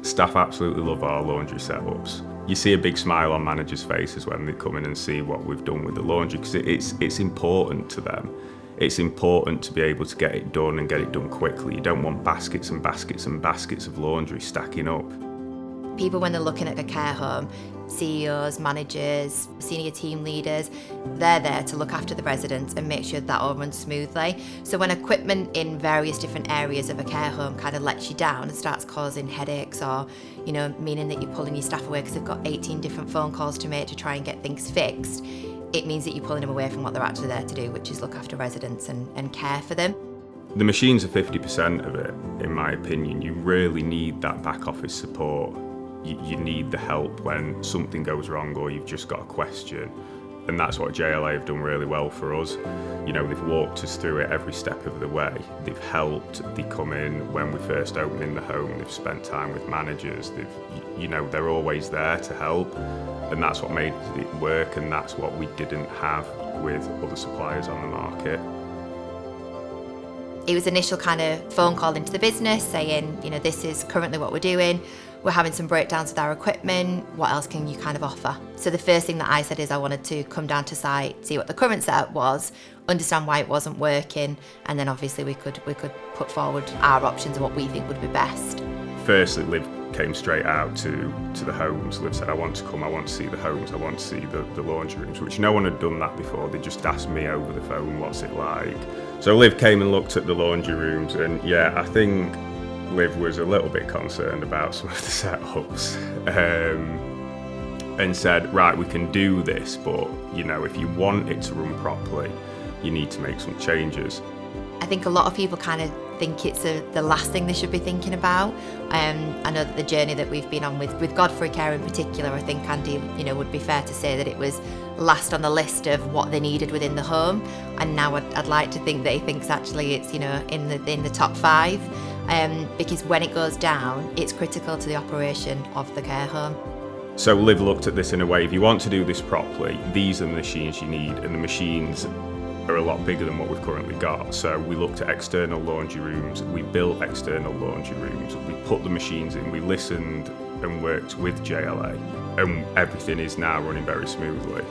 Staff absolutely love our laundry setups. You see a big smile on managers' faces when they come in and see what we've done with the laundry, because it's important to them. It's important to be able to get it done and get it done quickly. You don't want baskets and baskets and baskets of laundry stacking up. People, when they're looking at a care home, CEOs, managers, senior team leaders, they're there to look after the residents and make sure that all runs smoothly. So when equipment in various different areas of a care home kind of lets you down and starts causing headaches, or, meaning that you're pulling your staff away because they've got 18 different phone calls to make to try and get things fixed, it means that you're pulling them away from what they're actually there to do, which is look after residents and care for them. The machines are 50% of it, in my opinion. You really need that back office support. You need the help when something goes wrong or you've just got a question. And that's what JLA have done really well for us. They've walked us through it every step of the way. They've helped. They come in when we first open in the home. They've spent time with managers. They're always there to help. And that's what made it work, and that's what we didn't have with other suppliers on the market. It was initial kind of phone call into the business saying, this is currently what we're doing. We're having some breakdowns with our equipment. What else can you kind of offer? So the first thing that I said is I wanted to come down to site, see what the current setup was, understand why it wasn't working, and then obviously we could put forward our options of what we think would be best. Firstly, Liv came straight out to the homes. Liv said, I want to see the homes, I want to see the laundry rooms, which no one had done that before. They just asked me over the phone, what's it like? So Liv came and looked at the laundry rooms, and I think Liv was a little bit concerned about some of the setups, and said, right, we can do this, but if you want it to run properly, you need to make some changes. I think a lot of people kind of think it's the last thing they should be thinking about. I know that the journey that we've been on with Godfrey Care in particular, I think, Andy, would be fair to say that it was last on the list of what they needed within the home. And now I'd like to think that he thinks actually it's, in the top 5, because when it goes down, it's critical to the operation of the care home. So Liv looked at this in a way, if you want to do this properly, these are the machines you need, and the machines are a lot bigger than what we've currently got. So we looked at external laundry rooms, we built external laundry rooms, we put the machines in, we listened and worked with JLA, and everything is now running very smoothly.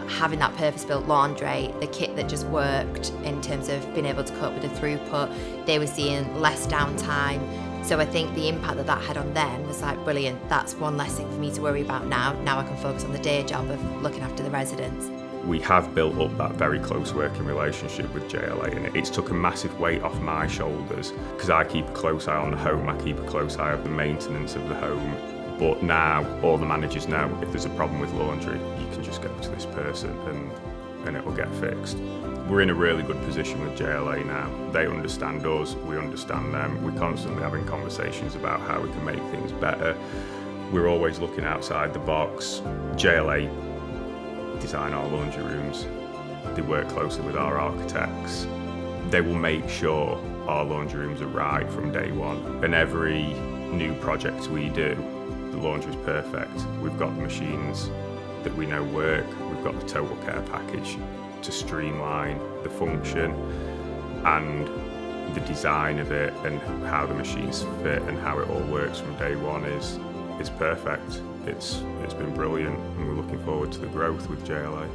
Having that purpose-built laundry, the kit that just worked in terms of being able to cope with the throughput, they were seeing less downtime. So I think the impact that had on them was like, brilliant, that's one less thing for me to worry about now. Now I can focus on the day job of looking after the residents. We have built up that very close working relationship with JLA, and it's took a massive weight off my shoulders, because I keep a close eye on the home, I keep a close eye on the maintenance of the home. But now all the managers know if there's a problem with laundry, you can just go to this person and it will get fixed. We're in a really good position with JLA now. They understand us, we understand them. We're constantly having conversations about how we can make things better. We're always looking outside the box. JLA design our laundry rooms. They work closely with our architects. They will make sure our laundry rooms are right from day one. And every new project we do, the laundry is perfect. We've got the machines that we know work. We've got the total care package to streamline the function and the design of it, and how the machines fit and how it all works from day one is perfect. It's been brilliant, and we're looking forward to the growth with JLA.